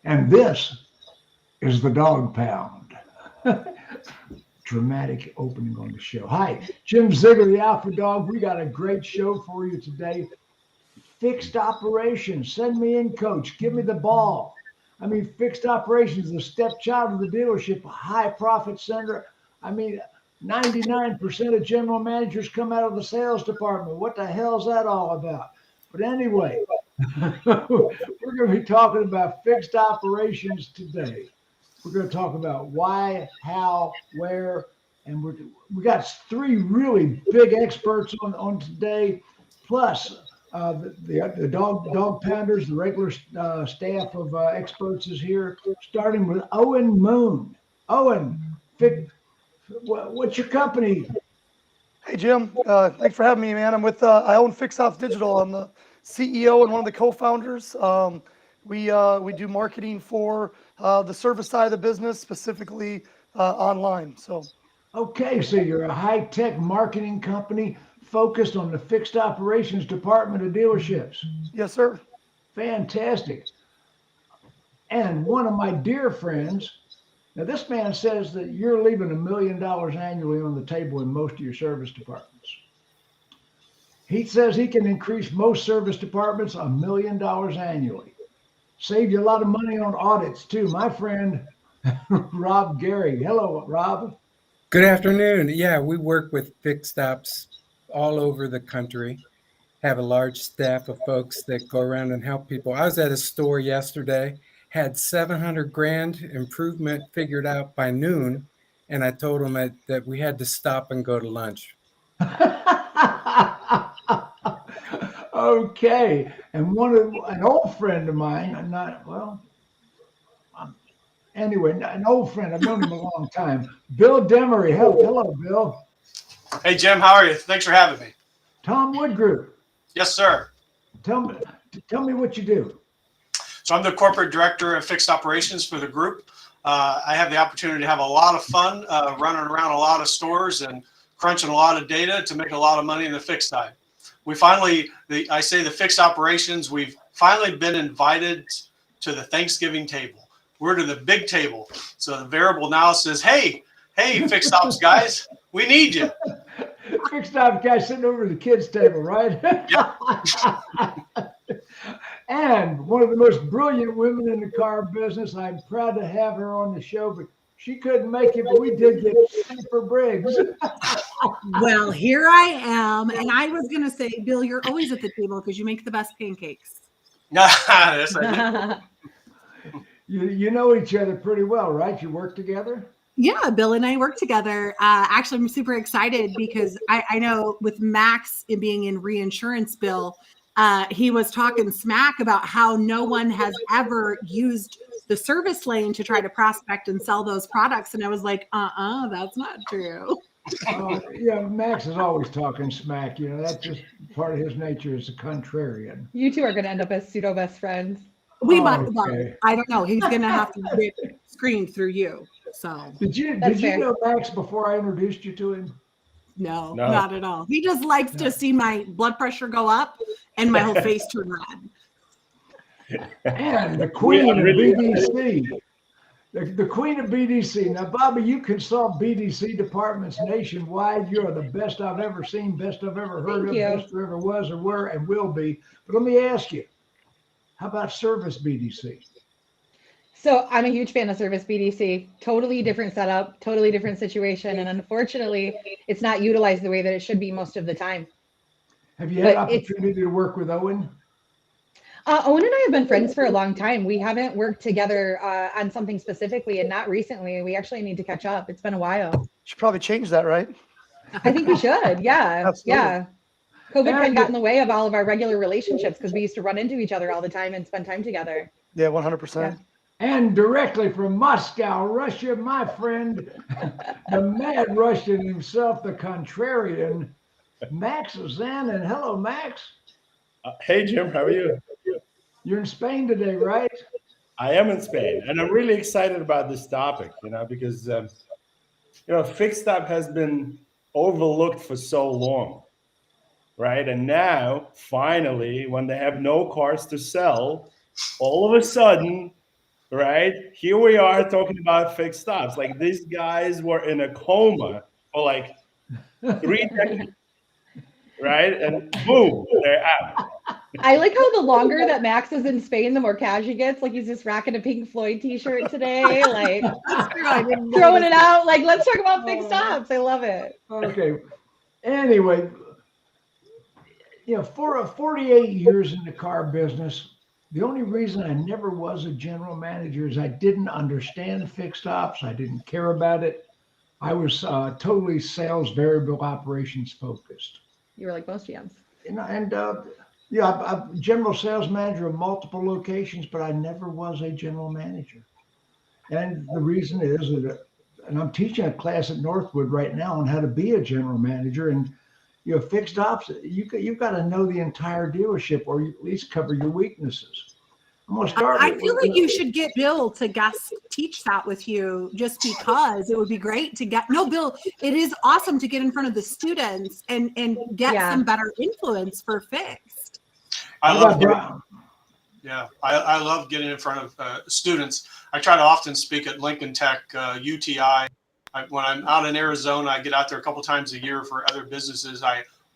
And this is the Dawg Pound. Dramatic opening on the show. Hi, Jim Ziegler, the Alpha Dog. We got a great show for you today. Fixed operations. Send me in, coach. Give me the ball. I mean, fixed operations, the stepchild of the dealership, a high profit center. I mean, 99% of general managers come out of the sales department. What the hell is that all about? But anyway, we're going to be talking about fixed operations today. We're going to talk about why, how, where, and we got three really big experts on today, plus the dog pounders, the regular staff of experts is here, starting with Owen Moon. Owen, what's your company? Hey, Jim. Thanks for having me, man. I'm with, I own Fixed Ops Digital. I'm the CEO and one of the co-founders. We do marketing for the service side of the business, specifically online. Okay, so you're a high-tech marketing company focused on the fixed operations department of dealerships. Yes, sir. Fantastic. And one of my dear friends, now this man says that you're leaving $1 million annually on the table in most of your service departments. He says he can increase most service departments $1 million annually. Save you a lot of money on audits too. My friend, Rob Gehring. Hello, Rob. Good afternoon. Yeah, we work with fixed ops all over the country. Have a large staff of folks that go around and help people. I was at a store yesterday, had 700 grand improvement figured out by noon, and I told them that we had to stop and go to lunch. Okay, and an old friend of mine, anyway, an old friend, I've known him a long time, Bill Demery. Hello, Bill. Hey, Jim, how are you? Thanks for having me. Tom Woodgroup. Yes, sir. Tell me what you do. So I'm the corporate director of fixed operations for the group. I have the opportunity to have a lot of fun running around a lot of stores and crunching a lot of data to make a lot of money in the fixed side. I say the fixed operations, we've finally been invited to the Thanksgiving table. We're to the big table. So the variable now says, hey, fixed ops guys, we need you. Fixed ops guy sitting over the kids' table, right? Yep. And one of the most brilliant women in the car business. I'm proud to have her on the show, but she couldn't make it, but we did get Super Briggs. Well, here I am. And I was going to say, Bill, you're always at the table because you make the best pancakes. Yes, I did. You know each other pretty well, right? You work together? Yeah, Bill and I work together. Actually, I'm super excited because I know with Max being in reinsurance, Bill, he was talking smack about how no one has ever used the service lane to try to prospect and sell those products. And I was like, that's not true. Yeah, Max is always talking smack. You know, that's just part of his nature as a contrarian. You two are going to end up as pseudo best friends. Well, I don't know. He's going to have to get screened through you. So did you know Max before I introduced you to him? No, not at all. He just likes to see my blood pressure go up and my whole face turn red. And the queen of BDC. The queen of BDC. Now, Bobby, you consult BDC departments nationwide. You're the best I've ever seen, best I've ever heard of, best there ever was or were and will be. But let me ask you, how about service BDC? So I'm a huge fan of service BDC. Totally different setup, totally different situation. And unfortunately, it's not utilized the way that it should be most of the time. Have you had opportunity to work with Owen? Owen and I have been friends for a long time. We haven't worked together on something specifically, and not recently. We actually need to catch up. It's been a while. Should probably change that, right? I think we should. Yeah. Absolutely. Yeah. COVID kind of got in the way of all of our regular relationships because we used to run into each other all the time and spend time together. Yeah, 100%. Yeah. And directly from Moscow, Russia, my friend, the mad Russian himself, the contrarian, Max Zanin. Hello, Max. Hey, Jim, how are you? You're in Spain today, right? I am in Spain, and I'm really excited about this topic, because, fixed op has been overlooked for so long, right? And now, finally, when they have no cars to sell, all of a sudden, right? Here we are talking about fixed stops. Like these guys were in a coma for like 3 decades, right? And boom, they're out. I like how the longer that Max is in Spain, the more cash he gets. Like he's just rocking a Pink Floyd t-shirt today, like That's true. I didn't throwing notice it out. Like, let's talk about fixed stops. I love it. Okay. Anyway, for 48 years in the car business, the only reason I never was a general manager is I didn't understand fixed ops. I didn't care about it. I was totally sales variable operations focused. You were like most GMs. I'm general sales manager of multiple locations, but I never was a general manager. And the reason is that, and I'm teaching a class at Northwood right now on how to be a general manager. And fixed ops, you've got to know the entire dealership, or you at least cover your weaknesses. I'm gonna start. I feel like you should get Bill to guest teach that with you, just because it would be great to get. No, Bill, it is awesome to get in front of the students and get some better influence for fixed. I love getting in front of students. I try to often speak at Lincoln Tech, UTI. When I'm out in Arizona, I get out there a couple times a year for other businesses.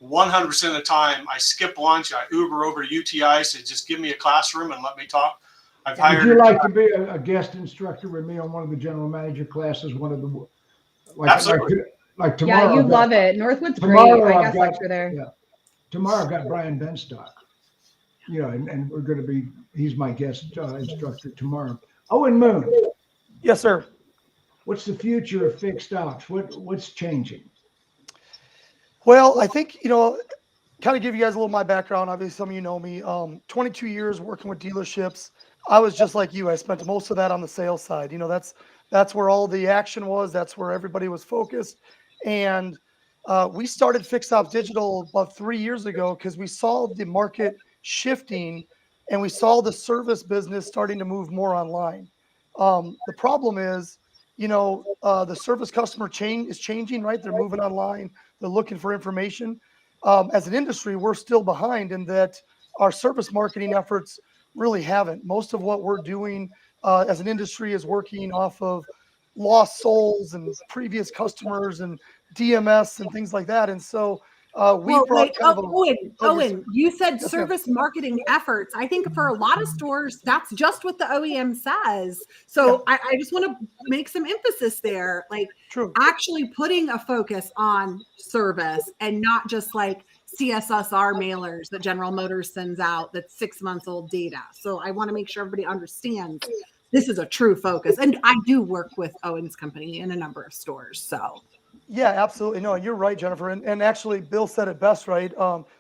100% of the time, I skip lunch. I Uber over to UTI, so just give me a classroom and let me talk. Would you like to be a guest instructor with me on one of the general manager classes? One of the like tomorrow. Yeah, you love it. Northwood's great. I guess lecture there. Yeah, tomorrow I've got Brian Benstock. And we're going to be. He's my guest instructor tomorrow. Owen Moon. Yes, sir. What's the future of fixed ops? What's changing? Well, I think, kind of give you guys a little of my background. Obviously, some of you know me. 22 years working with dealerships. I was just like you. I spent most of that on the sales side. That's where all the action was. That's where everybody was focused. And we started Fixed Ops Digital about 3 years ago because we saw the market shifting and we saw the service business starting to move more online. The problem is, the service customer is changing, right? They're moving online. They're looking for information. As an industry, we're still behind in that our service marketing efforts really haven't. Most of what we're doing as an industry is working off of lost souls and previous customers and DMS and things like that. And so Owen, you said service marketing efforts. I think for a lot of stores, that's just what the OEM says. So I just want to make some emphasis there, actually putting a focus on service and not just like CSSR mailers that General Motors sends out that's 6 months old data. So I want to make sure everybody understands this is a true focus. And I do work with Owen's company in a number of stores. So yeah, absolutely. No, you're right, Jennifer. And actually, Bill said it best, right?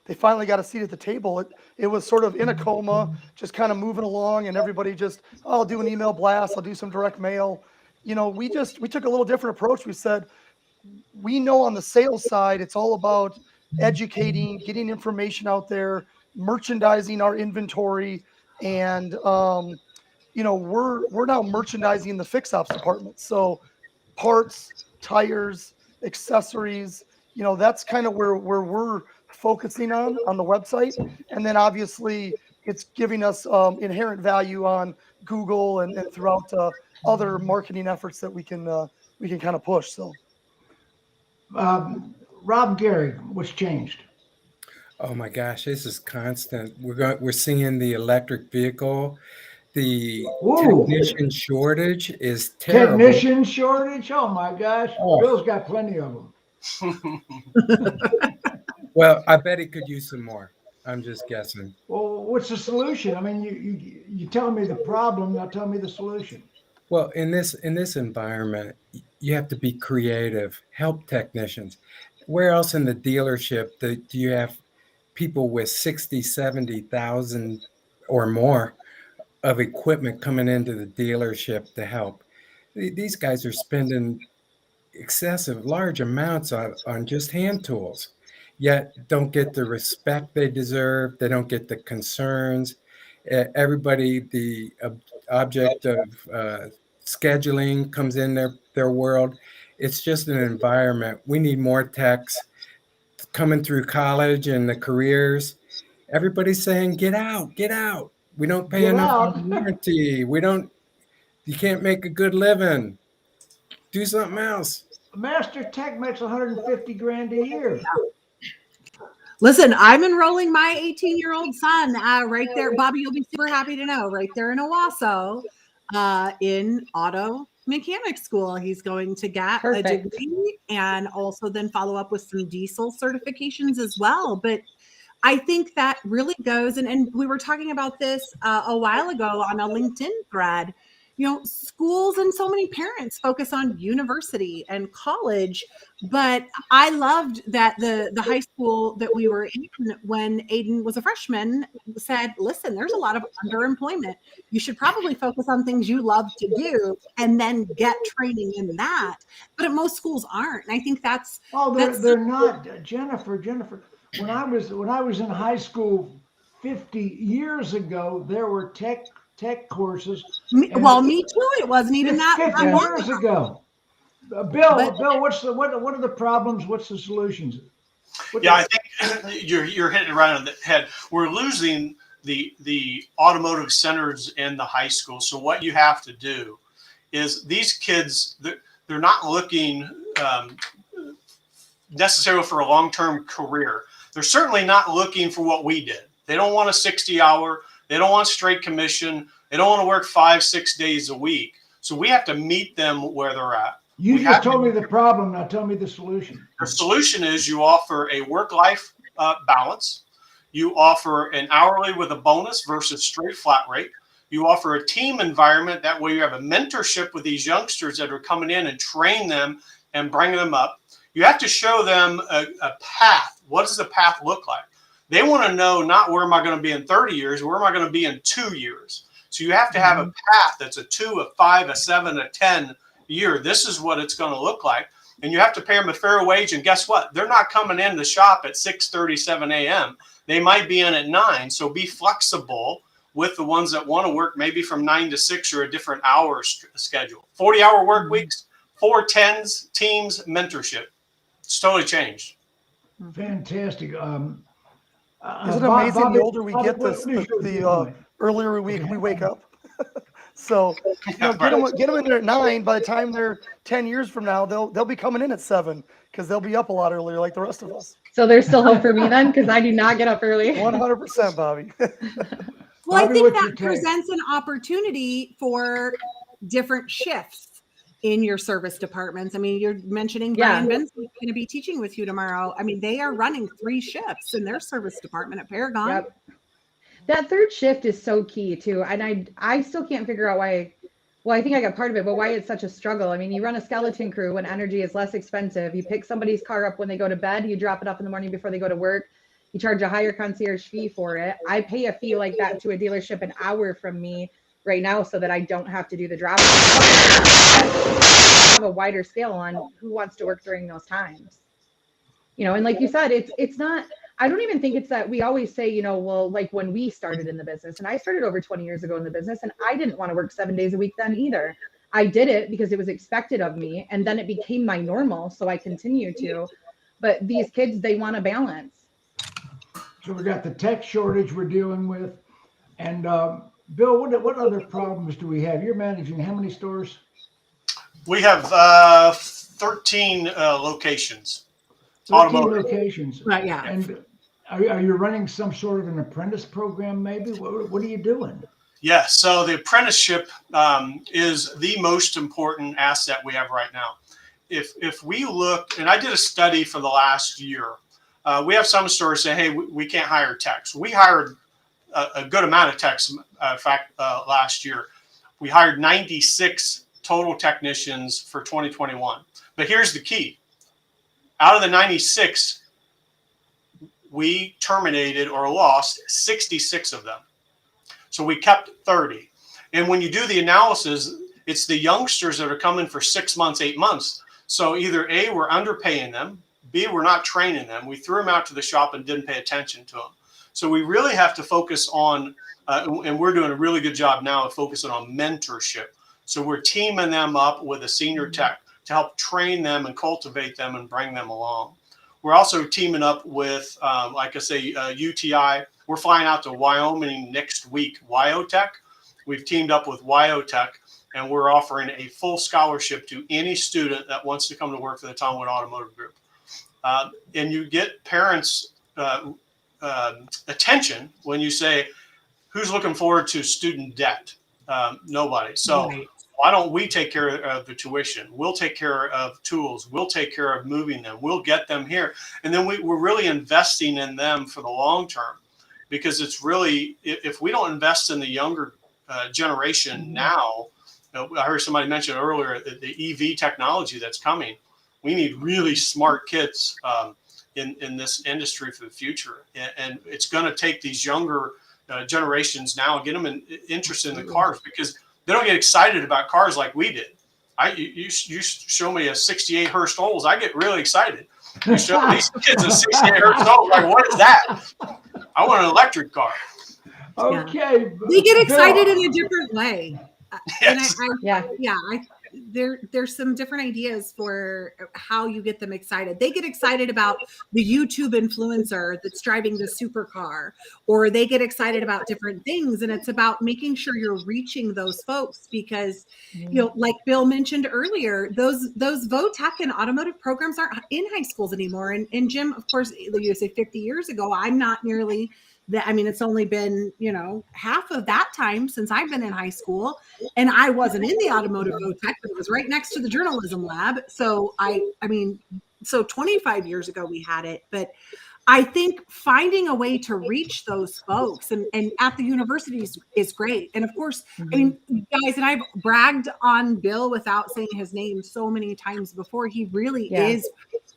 They finally got a seat at the table. It was sort of in a coma, just kind of moving along, and everybody just, I'll do an email blast, I'll do some direct mail. We took a little different approach. We said, we know on the sales side, it's all about educating, getting information out there, merchandising our inventory, and we're now merchandising the fix ops department. So parts, tires, accessories, that's kind of where we're focusing on the website. And then obviously it's giving us inherent value on Google and throughout other marketing efforts that we can kind of push. So Rob Gehring, what's changed? Oh my gosh, this is constant. We're seeing the electric vehicle. The technician shortage is terrible. Technician shortage? Oh my gosh. Bill's got plenty of them. Well, I bet he could use some more. I'm just guessing. Well, what's the solution? I mean, you tell me the problem, now tell me the solution. Well, in this environment, you have to be creative, help technicians. Where else in the dealership do you have people with 60, 70,000 or more of equipment coming into the dealership to help? These guys are spending excessive, large amounts on just hand tools, yet don't get the respect they deserve. They don't get the concerns. Everybody, the object of scheduling comes in their world. It's just an environment. We need more techs coming through college and the careers. Everybody's saying, get out. We don't pay enough warranty. We don't. You can't make a good living. Do something else. Master Tech makes 150 grand a year. Listen, I'm enrolling my 18-year-old son right there. Bobby, you'll be super happy to know, right there in Owasso, in auto mechanic school. He's going to get a degree and also then follow up with some diesel certifications as well. But I think that really goes, and we were talking about this a while ago on a LinkedIn thread. You know, schools and so many parents focus on university and college, but I loved that the high school that we were in when Aiden was a freshman said, listen, there's a lot of underemployment. You should probably focus on things you love to do and then get training in that. But most schools aren't. And I think that's they're not. Jennifer. When I was in high school 50 years ago, there were tech courses. Well, me too. It wasn't even that 50 years ago. Bill, what are the problems? What's the solutions? I think you're hitting it right on the head. We're losing the automotive centers in the high school. So what you have to do is these kids, they're not looking necessarily for a long-term career. They're certainly not looking for what we did. They don't want a 60-hour. They don't want straight commission. They don't want to work 5-6 days a week. So we have to meet them where they're at. You just told me the problem. Now tell me the solution. The solution is you offer a work-life balance. You offer an hourly with a bonus versus straight flat rate. You offer a team environment. That way you have a mentorship with these youngsters that are coming in and train them and bring them up. You have to show them a path. What does the path look like? They want to know not where am I going to be in 30 years, where am I going to be in 2 years? So you have to have a path that's a 2, a 5, a 7, a 10 year. This is what it's going to look like. And you have to pay them a fair wage. And guess what? They're not coming in the shop at 6:37 a.m. They might be in at 9. So be flexible with the ones that want to work maybe from 9 to 6 or a different hour schedule. 40-hour work weeks, 4 10s, teams, mentorship. It's totally changed. Fantastic. Isn't it amazing? The older we get, the earlier we wake up. So get them in there at 9. By the time they're 10 years from now, they'll be coming in at 7 because they'll be up a lot earlier, like the rest of us. So there's still hope for me then, because I do not get up early. 100%, Bobby. Well, I think that presents an opportunity for different shifts in your service departments. I mean, you're mentioning Brian Benson's going to be teaching with you tomorrow. I mean, they are running 3 shifts in their service department at Paragon. Yep. That third shift is so key too. And I still can't figure out why. Well, I think I got part of it, but why it's such a struggle. I mean, you run a skeleton crew when energy is less expensive. You pick somebody's car up when they go to bed. You drop it off in the morning before they go to work. You charge a higher concierge fee for it. I pay a fee like that to a dealership an hour from me right now so that I don't have to do the drop. Have a wider scale on who wants to work during those times. You know, and like you said, it's not, I don't even think it's that we always say, you know, well, like when we started in the business, and I started over 20 years ago in the business, and I didn't want to work 7 days a week then either. I did it because it was expected of me, and then it became my normal, so I continue to. But these kids, they want a balance. So we got the tech shortage we're dealing with. And Bill, what other problems do we have? You're managing how many stores? We have 13 locations. 13 locations. Right, yeah. And are you running some sort of an apprentice program maybe? What are you doing? Yeah, so the apprenticeship is the most important asset we have right now. If we look, and I did a study for the last year, we have some stores say, hey, we can't hire techs. We hired a good amount of techs. In fact, last year, we hired 96 total technicians for 2021. But here's the key. Out of the 96, we terminated or lost 66 of them. So we kept 30. And when you do the analysis, it's the youngsters that are coming for 6 months, 8 months. So either A, we're underpaying them, B, we're not training them. We threw them out to the shop and didn't pay attention to them. So we really have to focus on, and we're doing a really good job now of focusing on mentorship. So we're teaming them up with a senior tech to help train them and cultivate them and bring them along. We're also teaming up with, like I say, UTI. We're flying out to Wyoming next week, WyoTech. We've teamed up with WyoTech and we're offering a full scholarship to any student that wants to come to work for the Tomwood Automotive Group. And you get parents' attention when you say, who's looking forward to student debt? Nobody. So why don't we take care of the tuition? We'll take care of tools. We'll take care of moving them. We'll get them here. And then we're really investing in them for the long term, because it's really, if we don't invest in the younger generation now, I heard somebody mention earlier the EV technology that's coming. We need really smart kids in this industry for the future. And it's going to take these younger generations now and get them interested in the cars, because they don't get excited about cars like we did. You show me a 68 Hurst Olds, I get really excited. You show these kids a 68 Hurst Olds, like, what is that? I want an electric car. Okay. We get excited in a different way. Yes. There's some different ideas for how you get them excited. They get excited about the YouTube influencer that's driving the supercar, or they get excited about different things. And it's about making sure you're reaching those folks, because, you know, like Bill mentioned earlier, those VOTEC and automotive programs aren't in high schools anymore. And Jim, of course, you say 50 years ago, I'm not nearly that. I mean, it's only been, you know, half of that time since I've been in high school, and I wasn't in the automotive VOTEC, but it was right next to the journalism lab. So so 25 years ago we had it, but I think finding a way to reach those folks and at the universities is great. And of course, I mean, guys, and I've bragged on Bill without saying his name so many times before. He really is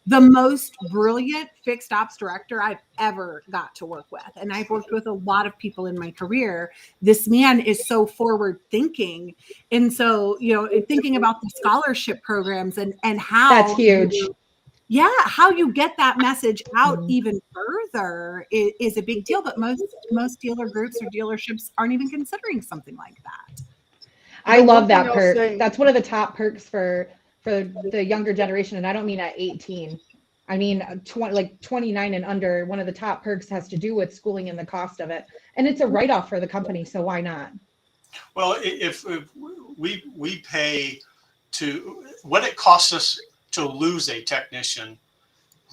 the most brilliant fixed ops director I've ever got to work with. And I've worked with a lot of people in my career. This man is so forward thinking. And so, you know, thinking about the scholarship programs and how that's huge. How you get that message out even further is a big deal. But most dealer groups or dealerships aren't even considering something like that. I love that perk. That's one of the top perks for the younger generation. And I don't mean at 18. I mean, 29 and under. One of the top perks has to do with schooling and the cost of it. And it's a write-off for the company. So why not? Well, if we pay to what it costs us to lose a technician,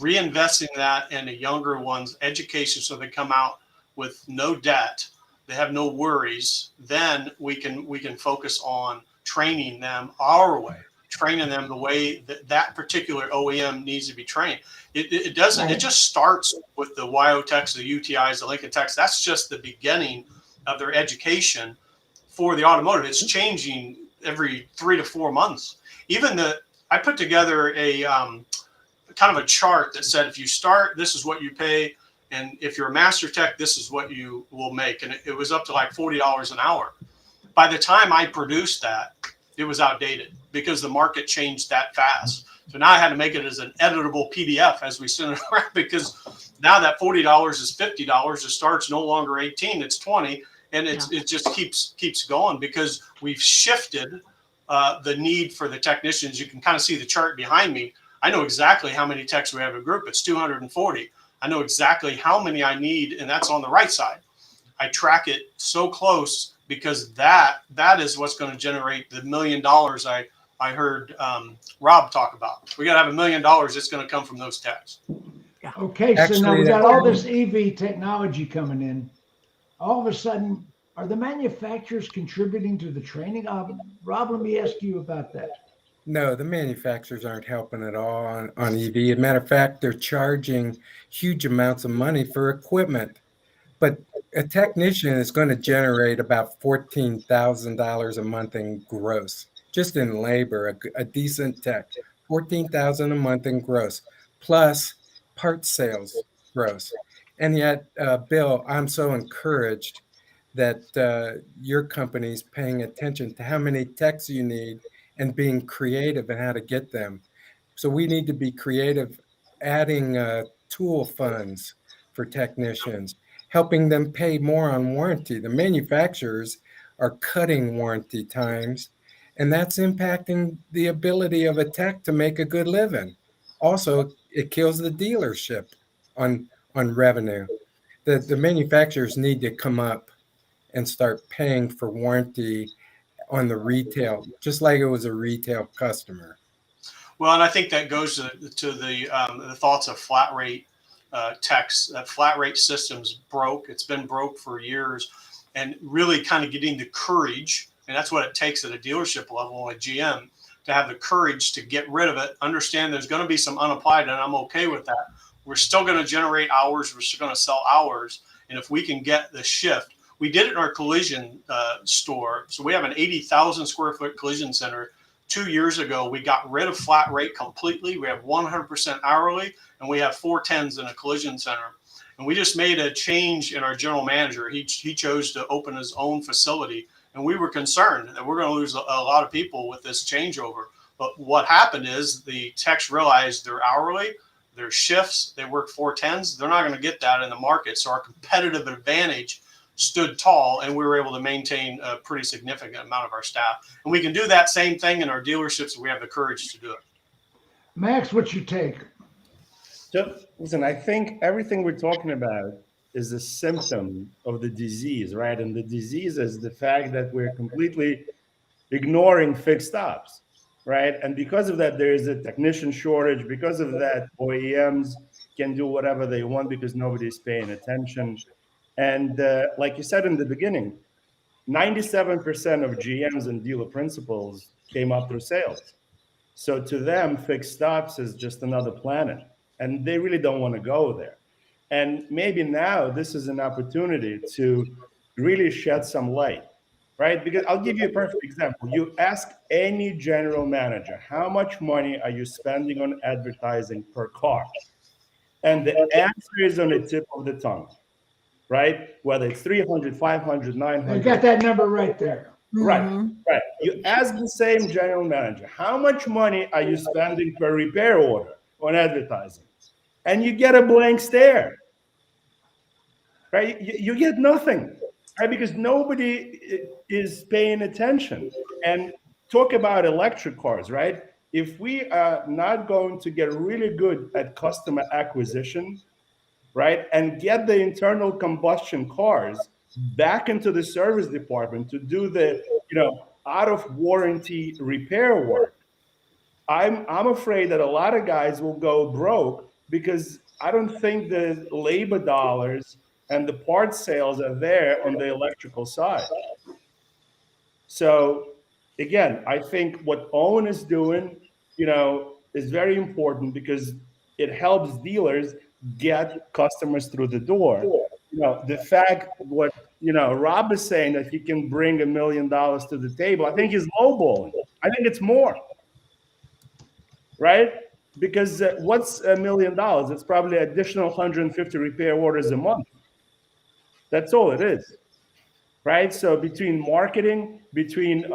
reinvesting that in the younger one's education so they come out with no debt, they have no worries, then we can focus on training them our way, training them the way that particular OEM needs to be trained. It doesn't, it just starts with the YOTechs, the UTIs, the Lincoln Techs. That's just the beginning of their education for the automotive. It's changing every 3 to 4 months. I put together a kind of a chart that said, if you start, this is what you pay. And if you're a master tech, this is what you will make. And it was up to like $40 an hour. By the time I produced that, it was outdated because the market changed that fast. So now I had to make it as an editable PDF as we send it around, because now that $40 is $50. It starts no longer 18, it's 20. And it just keeps going, because we've shifted the need for the technicians. You can kind of see the chart behind me. I know exactly how many techs we have in a group. It's 240. I know exactly how many I need, and that's on the right side. I track it so close, because that is what's going to generate the $1 million I heard Rob talk about. We got to have $1 million that's going to come from those techs. Okay, so now we got all this EV technology coming in. All of a sudden, are the manufacturers contributing to the training? Rob, let me ask you about that. No, the manufacturers aren't helping at all on EV. As a matter of fact, they're charging huge amounts of money for equipment. But a technician is going to generate about $14,000 a month in gross, just in labor, a decent tech, $14,000 a month in gross, plus part sales gross. And yet, Bill, I'm so encouraged that your company's paying attention to how many techs you need and being creative in how to get them. So we need to be creative, adding tool funds for technicians, helping them pay more on warranty. The manufacturers are cutting warranty times, and that's impacting the ability of a tech to make a good living. Also, it kills the dealership on revenue. The manufacturers need to come up and start paying for warranty on the retail, just like it was a retail customer. Well, and I think that goes to the thoughts of flat rate techs. That flat rate system's broke. It's been broke for years, and really kind of getting the courage, and that's what it takes at a dealership level like GM, to have the courage to get rid of it. Understand there's going to be some unapplied, and I'm okay with that. We're still going to generate hours. We're still going to sell hours, and if we can get the shift. We did it in our collision store. So we have an 80,000 square foot collision center. 2 years ago, we got rid of flat rate completely. We have 100% hourly, and we have 410s in a collision center. And we just made a change in our general manager. He chose to open his own facility, and we were concerned that we're going to lose a lot of people with this changeover. But what happened is the techs realized they're hourly, their shifts, they work 410s. They're not going to get that in the market. So our competitive advantage stood tall, and we were able to maintain a pretty significant amount of our staff. And we can do that same thing in our dealerships if we have the courage to do it. Max, what's your take? So, listen, I think everything we're talking about is a symptom of the disease, right? And the disease is the fact that we're completely ignoring fixed ops, right? And because of that, there is a technician shortage. Because of that, OEMs can do whatever they want because nobody's paying attention. And like you said in the beginning, 97% of GMs and dealer principals came up through sales. So to them, fixed ops is just another planet, and they really don't want to go there. And maybe now this is an opportunity to really shed some light, right? Because I'll give you a perfect example. You ask any general manager, how much money are you spending on advertising per car? And the answer is on the tip of the tongue. Right? Whether it's 300, 500, 900. I got that number right there. Right, right. You ask the same general manager, how much money are you spending per repair order on advertising? And you get a blank stare, right? You get nothing, right? Because nobody is paying attention. And talk about electric cars, right? If we are not going to get really good at customer acquisition, right, and get the internal combustion cars back into the service department to do the, out of warranty repair work, I'm afraid that a lot of guys will go broke because I don't think the labor dollars and the parts sales are there on the electrical side. So again, I think what Owen is doing, is very important because it helps dealers get customers through the door. The fact what Rob is saying that he can bring $1 million to the table, I think he's lowballing. I think it's more, right? Because what's $1 million? It's probably additional 150 repair orders a month. That's all it is, right? So between marketing, between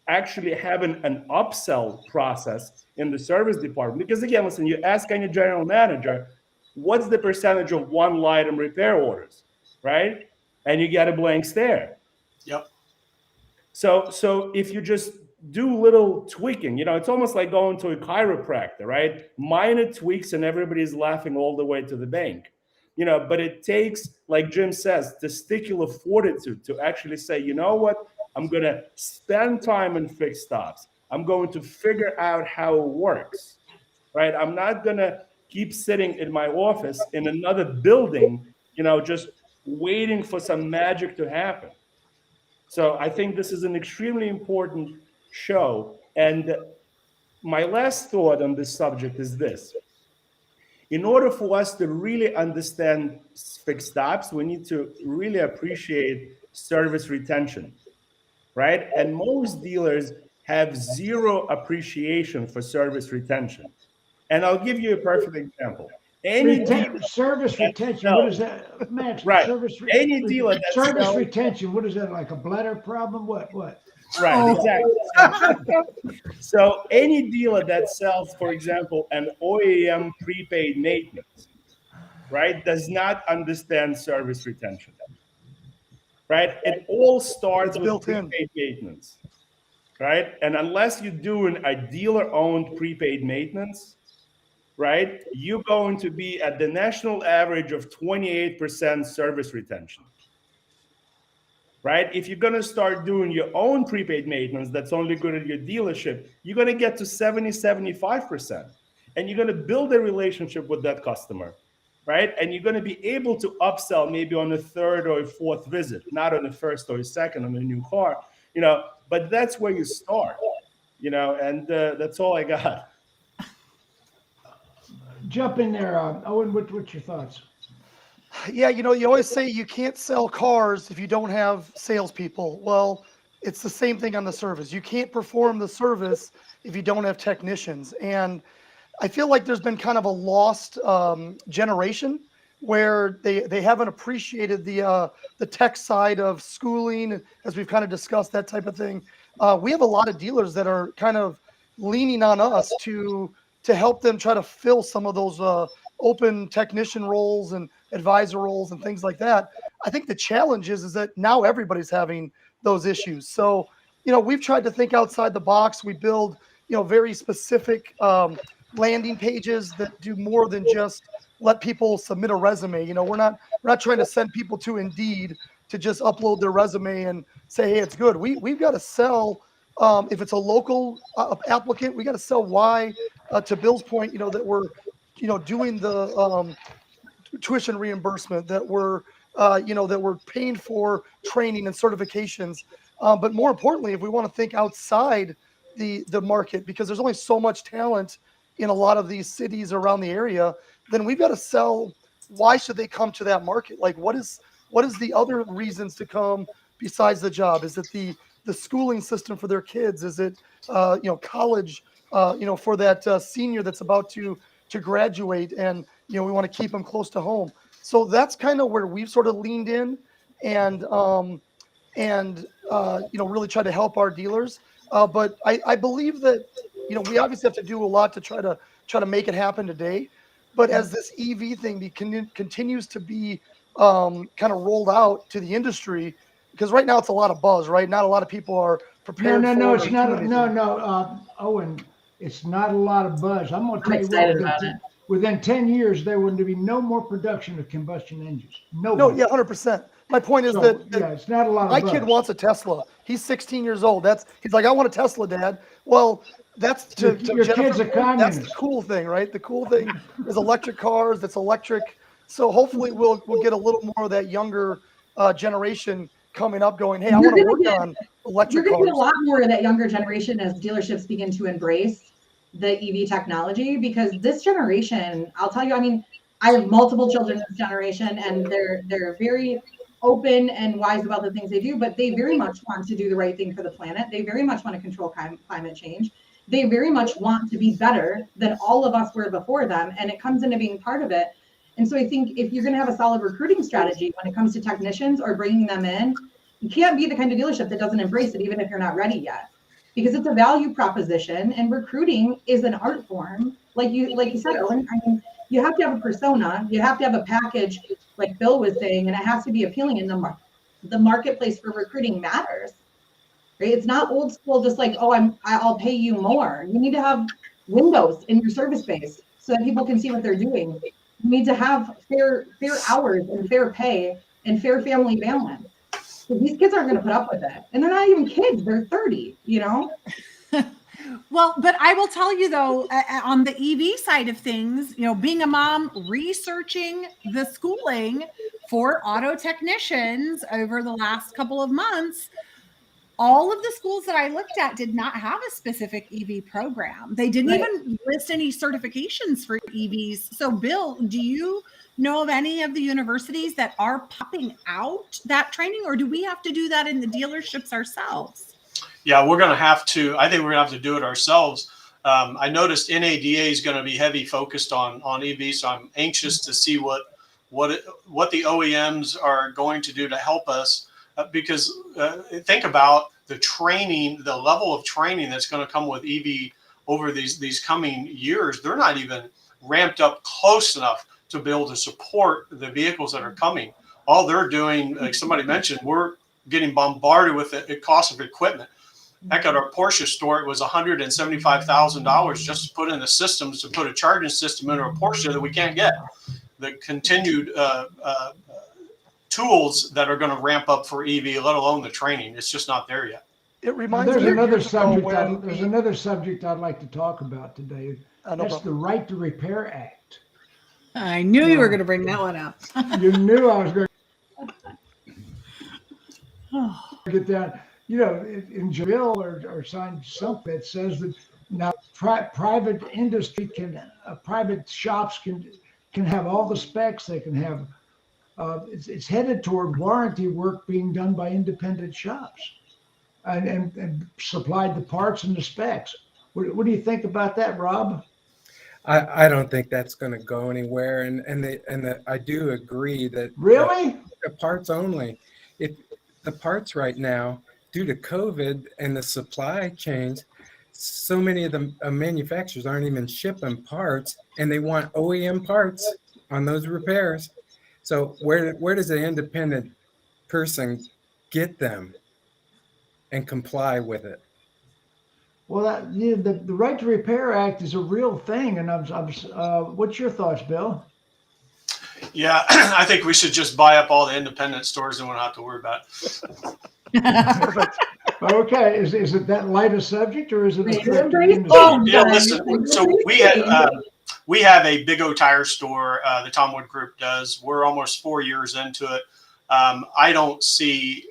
actually having an upsell process in the service department. Because again, listen, you ask any general manager, what's the percentage of one item repair orders, right? And you get a blank stare. Yep. So if you just do little tweaking, it's almost like going to a chiropractor, right? Minor tweaks and everybody's laughing all the way to the bank. But it takes, like Jim says, testicular fortitude to actually say, you know what? I'm going to spend time in fixed ops. I'm going to figure out how it works, right? I'm not going to keep sitting in my office in another building, just waiting for some magic to happen. So I think this is an extremely important show. And my last thought on this subject is this. In order for us to really understand fixed ops, we need to really appreciate service retention, right? And most dealers have zero appreciation for service retention. And I'll give you a perfect example. Service retention, what is that, Max? Right. Service retention, what is that, like a bladder problem? What? Right, exactly. So any dealer that sells, for example, an OEM prepaid maintenance, right, does not understand service retention, right? It all starts with prepaid maintenance, right? And unless you're doing a dealer-owned prepaid maintenance, right, you're going to be at the national average of 28% service retention. right? If you're going to start doing your own prepaid maintenance that's only good at your dealership, you're going to get to 70, 75%. And you're going to build a relationship with that customer, right? And you're going to be able to upsell maybe on the third or fourth visit, not on the first or second on a new car, but that's where you start, and that's all I got. Jump in there, Owen. What's your thoughts? Yeah, you always say you can't sell cars if you don't have salespeople. Well, it's the same thing on the service. You can't perform the service if you don't have technicians. And I feel like there's been kind of a lost generation where they haven't appreciated the tech side of schooling, as we've kind of discussed, that type of thing. We have a lot of dealers that are kind of leaning on us to help them try to fill some of those open technician roles and advisor roles and things like that. I think the challenge is that now everybody's having those issues. So, we've tried to think outside the box. We build, very specific landing pages that do more than just let people submit a resume. We're not trying to send people to Indeed to just upload their resume and say, hey, it's good. We've got to sell. If it's a local applicant, we got to sell why, to Bill's point, that we're, doing the tuition reimbursement, that we're, that we're paying for training and certifications. But more importantly, if we want to think outside the market, because there's only so much talent in a lot of these cities around the area, then we've got to sell why should they come to that market? Like, what is the other reasons to come besides the job? Is it the schooling system for their kids? Is it college for that senior that's about to graduate, and we want to keep them close to home? So that's kind of where we've sort of leaned in and really try to help our dealers. But I believe that we obviously have to do a lot to try to make it happen today. But as this EV thing continues to be kind of rolled out to the industry, because right now it's a lot of buzz, right? Not a lot of people are prepared. No, it's not. No, Owen, it's not a lot of buzz. I'm going to tell you what. Within 10 years, there would be no more production of combustion engines. No, yeah, 100%. My point is that it's not a lot of my buzz. kid wants a Tesla. He's 16 years old. He's like, I want a Tesla, Dad. Well, that's your kid's a communist. That's the cool thing, right? The cool thing is electric cars. That's electric. So hopefully we'll get a little more of that younger generation coming up going, hey, I want to work on electric cars. You're going to get a lot more of that younger generation as dealerships begin to embrace the EV technology, because this generation, I'll tell you, I mean, I have multiple children in this generation, and they're very open and wise about the things they do, but they very much want to do the right thing for the planet. They very much want to control climate change. They very much want to be better than all of us were before them, and it comes into being part of it. And so I think if you're going to have a solid recruiting strategy when it comes to technicians or bringing them in, you can't be the kind of dealership that doesn't embrace it, even if you're not ready yet, because it's a value proposition, and recruiting is an art form. Like you said, Owen, I mean, you have to have a persona, you have to have a package, like Bill was saying, and it has to be appealing in the marketplace for recruiting matters. Right? It's not old school, just like, oh, I'll pay you more. You need to have windows in your service base so that people can see what they're doing. You need to have fair hours and fair pay and fair family balance. So these kids aren't going to put up with it. And they're not even kids. They're 30, Well, but I will tell you, though, on the EV side of things, being a mom, researching the schooling for auto technicians over the last couple of months, all of the schools that I looked at did not have a specific EV program. They didn't even list any certifications for EVs. So, Bill, do you know of any of the universities that are popping out that training, or do we have to do that in the dealerships ourselves? Yeah, we're going to have to. I think we're going to have to do it ourselves. I noticed NADA is going to be heavy focused on EV, so I'm anxious to see what the OEMs are going to do to help us. Because think about the training, the level of training that's going to come with EV over these coming years. They're not even ramped up close enough to be able to support the vehicles that are coming. All they're doing, like somebody mentioned, we're getting bombarded with the cost of equipment. Heck, at our Porsche store, it was $175,000 just to put in the systems, to put a charging system into a Porsche that we can't get. The continued tools that are going to ramp up for EV, let alone the training. It's just not there yet. It reminds There's me of another years ago subject. when There's another subject I'd like to talk about today. no That's problem. the Right to Repair Act. I knew you were going to bring that one up. You knew I was going to get that. You know, in bill or signed something that says that now private industry private shops can have all the specs they can have. It's headed toward warranty work being done by independent shops, and supplied the parts and the specs. What do you think about that, Rob? I don't think that's going to go anywhere, and I do agree that Really? the parts only. If the parts right now, due to COVID and the supply chains, so many of the manufacturers aren't even shipping parts, and they want OEM parts on those repairs. So where does the independent person get them and comply with it? Well, the Right to Repair Act is a real thing, and what's your thoughts, Bill? Yeah, I think we should just buy up all the independent stores and we don't have to worry about it. Okay, is it that light a subject, or is it a threat to the industry? Oh, yeah, listen. So we have a Big O tire store. The Tom Wood Group does. We're almost 4 years into it. I don't see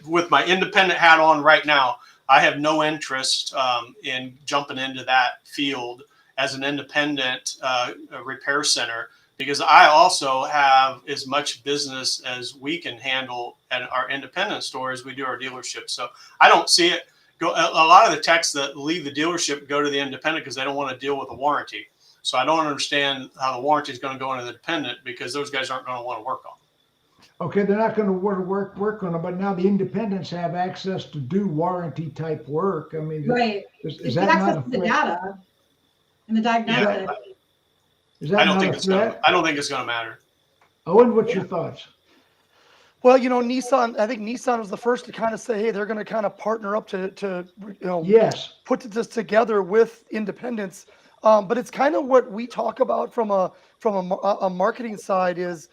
with my independent hat on right now, I have no interest in jumping into that field as an independent repair center, because I also have as much business as we can handle at our independent store as we do our dealership. So I don't see it go. A lot of the techs that leave the dealership go to the independent because they don't want to deal with a warranty. So I don't understand how the warranty is going to go into the independent, because those guys aren't going to want to work on it. Okay, they're not going to work on it, but now the independents have access to do warranty type work. I mean, Right. Is that access not to the data and the diagnosis. Is that I don't not think a it's going. threat? I don't think it's going to matter. Owen, what's your thoughts? Well, Nissan, I think Nissan was the first to kind of say, hey, they're going to kind of partner up to Yes. put this together with independents. But it's kind of what we talk about from a marketing side is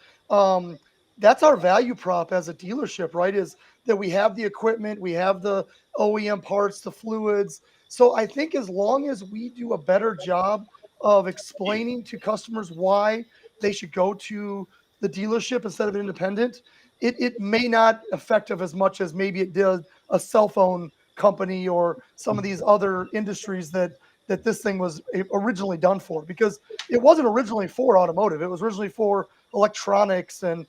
that's our value prop as a dealership, right? Is that we have the equipment, we have the OEM parts, the fluids. So I think as long as we do a better job of explaining to customers why they should go to the dealership instead of an independent, it may not affect them as much as maybe it did a cell phone company or some of these other industries that this thing was originally done for, because it wasn't originally for automotive. It was originally for electronics and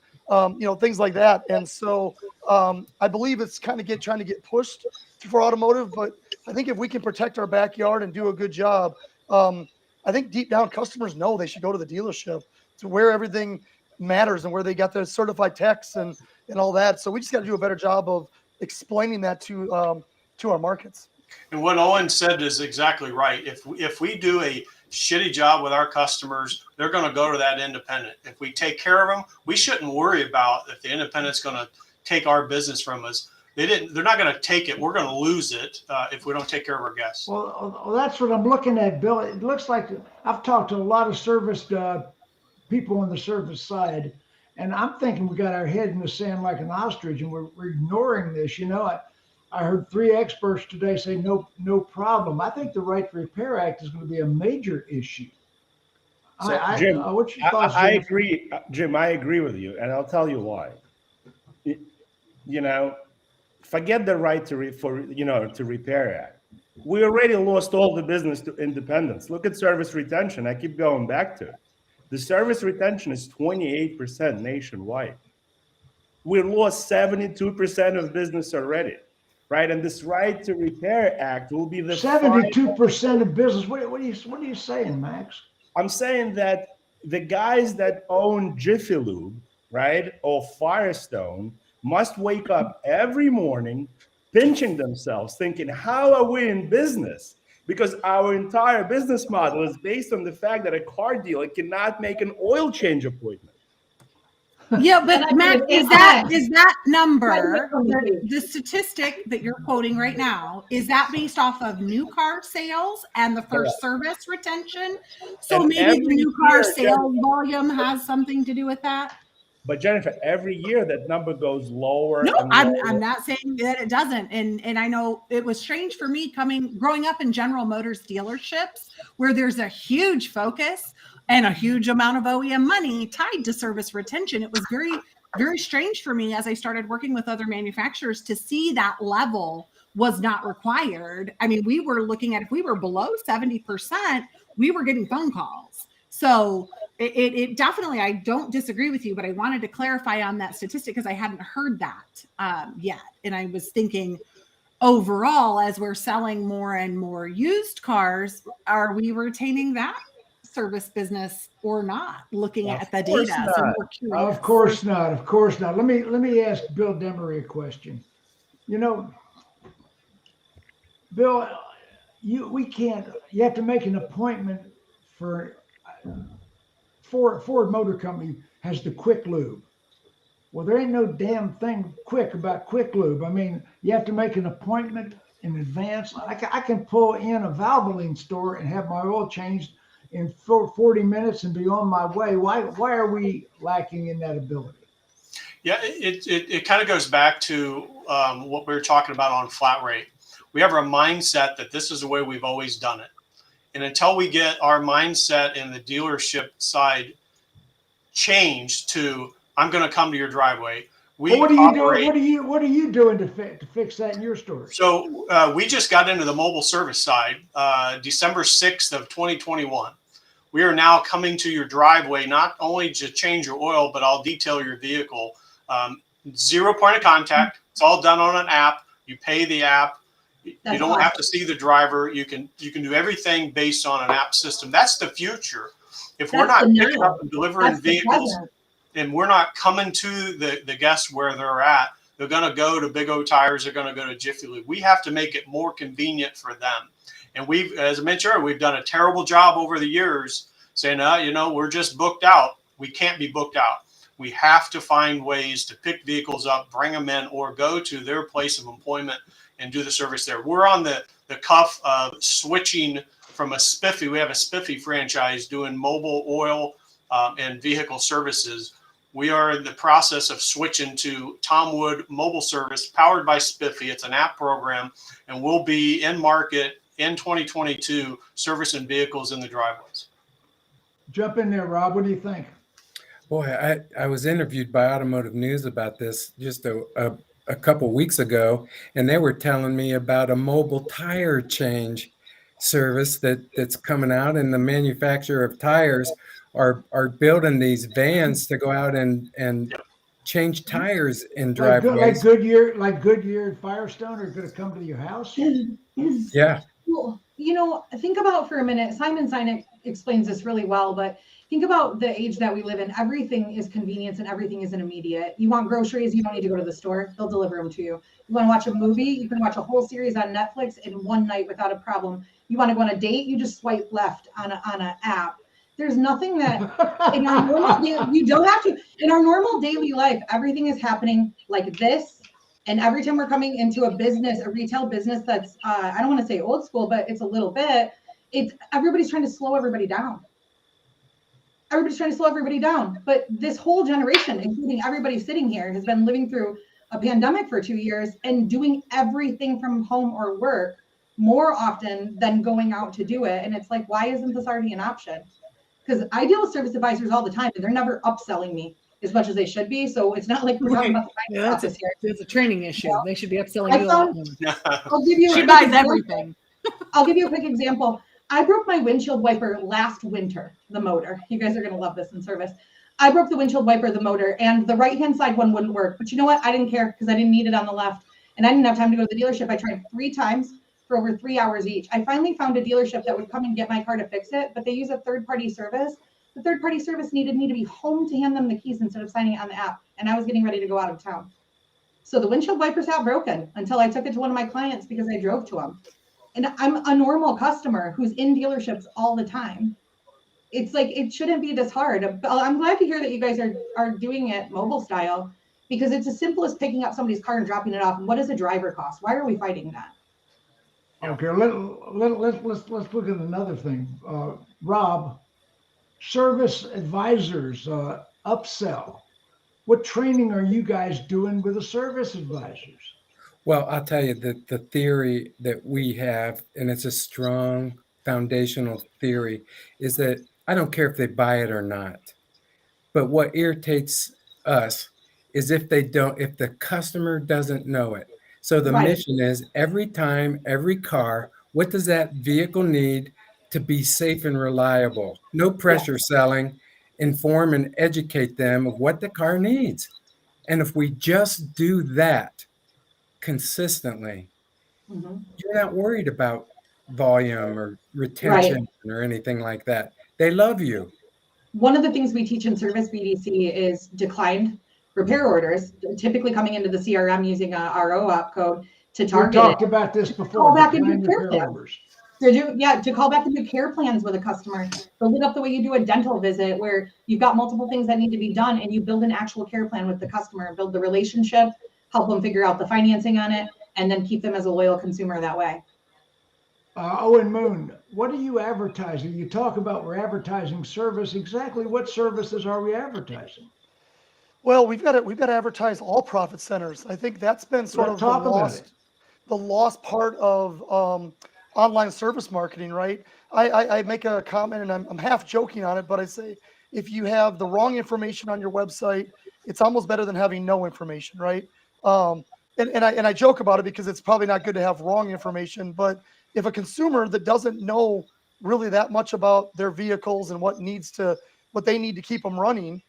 things like that. And so I believe it's kind of trying to get pushed for automotive, but I think if we can protect our backyard and do a good job, I think deep down customers know they should go to the dealership to where everything matters and where they got their certified techs and all that. So we just got to do a better job of explaining that to our markets. And what Owen said is exactly right. If we do a shitty job with our customers, they're going to go to that independent. If we take care of them, we shouldn't worry about if the independent's going to take our business from us. They're not going to take it. We're going to lose it if we don't take care of our guests. Well, that's what I'm looking at, Bill. It looks like I've talked to a lot of service people on the service side, and I'm thinking we got our head in the sand like an ostrich, and we're ignoring this. I heard 3 experts today say no problem. I think the Right to Repair Act is going to be a major issue. So, Jim, what's your thoughts? I agree, Jim. I agree with you, and I'll tell you why. Forget the right to repair act. We already lost all the business to independents. Look at service retention. I keep going back to it. The service retention is 28% nationwide. We lost 72% of business already, right? And this Right to Repair Act will be the 72% of business. What are you saying, Max? I'm saying that the guys that own Jiffy Lube, right, or Firestone, must wake up every morning pinching themselves, thinking, how are we in business? Because our entire business model is based on the fact that a car dealer cannot make an oil change appointment. Yeah, but Matt, is that number, the statistic that you're quoting right now, is that based off of new car sales and the first service retention? So maybe the new car sales volume has something to do with that? But Jennifer, every year that number goes lower. No, and I'm lower. not saying that it doesn't. And I know it was strange for me growing up in General Motors dealerships where there's a huge focus and a huge amount of OEM money tied to service retention. It was very, very strange for me as I started working with other manufacturers to see that level was not required. I mean, we were looking at, if we were below 70%, we were getting phone calls. So it definitely, I don't disagree with you, but I wanted to clarify on that statistic because I hadn't heard that yet. And I was thinking overall, as we're selling more and more used cars, are we retaining that service business or not? Looking at the data. So we're curious. Of course not. Of course not. Let me ask Bill Demery a question. You know, Bill, you have to make an appointment for Ford Motor Company has the quick lube. Well, there ain't no damn thing quick about quick lube. I mean, you have to make an appointment in advance. I can pull in a Valvoline store and have my oil changed in 40 minutes and be on my way. Why are we lacking in that ability? Yeah, it kind of goes back to what we were talking about on flat rate. We have our mindset that this is the way we've always done it. And until we get our mindset in the dealership side changed to, I'm going to come to your driveway. What are you doing? What are you doing to fix that in your store? So we just got into the mobile service side, December 6th of 2021. We are now coming to your driveway, not only to change your oil, but I'll detail your vehicle. 0 point of contact. It's all done on an app. You pay the app. You don't have to see the driver. You can do everything based on an app system. That's the future. If we're not picking up and delivering vehicles and we're not coming to the guests where they're at, they're going to go to Big O Tires. They're going to go to Jiffy Lube. We have to make it more convenient for them. And we've, as I mentioned earlier, we've done a terrible job over the years saying, we're just booked out. We can't be booked out. We have to find ways to pick vehicles up, bring them in, or go to their place of employment and do the service there. We're on the cuff of switching from a spiffy. We have a spiffy franchise doing mobile oil and vehicle services. We are in the process of switching to Tom Wood mobile service powered by Spiffy. It's an app program, and we'll be in market in 2022 servicing vehicles in the driveways. Jump in there, Rob. What do you think? Boy, I was interviewed by Automotive News about this just a couple weeks ago, and they were telling me about a mobile tire change service that's coming out, and the manufacturer of tires are building these vans to go out and change tires in driveways. Like Goodyear and Firestone are going to come to your house? Yeah. Well, think about for a minute, Simon Sinek explains this really well, but think about the age that we live in. Everything is convenience and everything is immediate. You want groceries, you don't need to go to the store. They'll deliver them to you. You want to watch a movie, you can watch a whole series on Netflix in one night without a problem. You want to go on a date, you just swipe left on an app. There's nothing that in our normal you don't have to. In our normal daily life, everything is happening like this. And every time we're coming into a business, a retail business that's I don't want to say old school, but it's a little bit. It's everybody's trying to slow everybody down. Everybody's trying to slow everybody down. But this whole generation, including everybody sitting here, has been living through a pandemic for 2 years and doing everything from home or work more often than going out to do it. And it's like, why isn't this already an option? Because I deal with service advisors all the time, and they're never upselling me as much as they should be. So it's not like we're talking about the process here. It's a training issue. Yeah. They should be upselling you. I'll give you. She buys everything. I'll give you a quick example. I broke my windshield wiper last winter, the motor. You guys are going to love this in service. I broke the windshield wiper, the motor, and the right-hand side one wouldn't work. But you know what? I didn't care because I didn't need it on the left. And I didn't have time to go to the dealership. I tried 3 times for over 3 hours each. I finally found a dealership that would come and get my car to fix it, but they use a third-party service. The third-party service needed me to be home to hand them the keys instead of signing it on the app. And I was getting ready to go out of town. So the windshield wipers got broken until I took it to one of my clients because I drove to them. And I'm a normal customer who's in dealerships all the time. It's like, it shouldn't be this hard. I'm glad to hear that you guys are doing it mobile style, because it's as simple as picking up somebody's car and dropping it off. And what does a driver cost? Why are we fighting that? Okay, let's look at another thing. Rob, service advisors upsell. What training are you guys doing with the service advisors? Well, I'll tell you that the theory that we have, and it's a strong foundational theory, is that I don't care if they buy it or not. But what irritates us is if the customer doesn't know it. So the Right. mission is every time, every car, what does that vehicle need to be safe and reliable? No pressure selling, inform and educate them of what the car needs. And if we just do that consistently, Mhm. you're not worried about volume or Right. retention or anything like that. They love you. One of the things we teach in service BDC is declined repair orders, typically coming into the CRM using a RO op code to We target talked it. about this Call before. back and Decline do care repair plans. orders. To call back and do care plans with a customer. Build it up the way you do a dental visit, where you've got multiple things that need to be done, and you build an actual care plan with the customer, build the relationship, help them figure out the financing on it, and then keep them as a loyal consumer that way. Owen Moon, what are you advertising? You talk about we're advertising service. Exactly what services are we advertising? Well, we've got to advertise all profit centers. I think that's been sort Let's of talk about it. the lost part of online service marketing, right? I make a comment, and I'm half joking on it, but I say if you have the wrong information on your website, it's almost better than having no information, right? And I joke about it because it's probably not good to have wrong information, but if a consumer that doesn't know really that much about their vehicles and what they need to keep them running,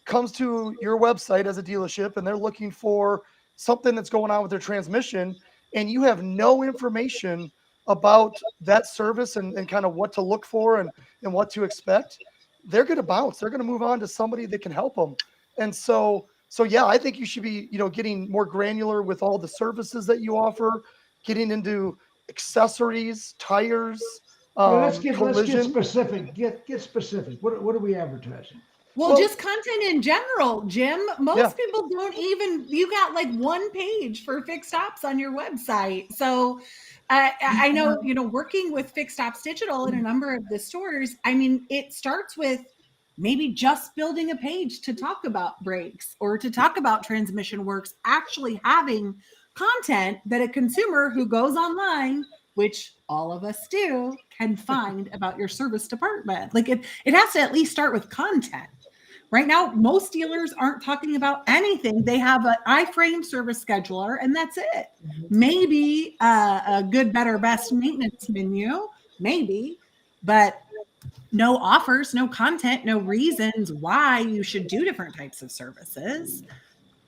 comes to your website as a dealership and they're looking for something that's going on with their transmission, and you have no information about that service and kind of what to look for and what to expect, they're going to bounce. They're going to move on to somebody that can help them. And so yeah, I think you should be, getting more granular with all the services that you offer, getting into accessories, tires, Let's get collision. specific. Get specific. What are we advertising? Well, just content in general, Jim. Most people don't even, you got like one page for fixed ops on your website. So I know, working with Fixed Ops Digital in a number of the stores, I mean, it starts with maybe just building a page to talk about brakes or to talk about transmission works, actually having content that a consumer who goes online, which all of us do, can find about your service department. Like it has to at least start with content. Right now, most dealers aren't talking about anything. They have an iframe service scheduler, and that's it. Maybe a good, better, best maintenance menu, maybe, but no offers, no content, no reasons why you should do different types of services.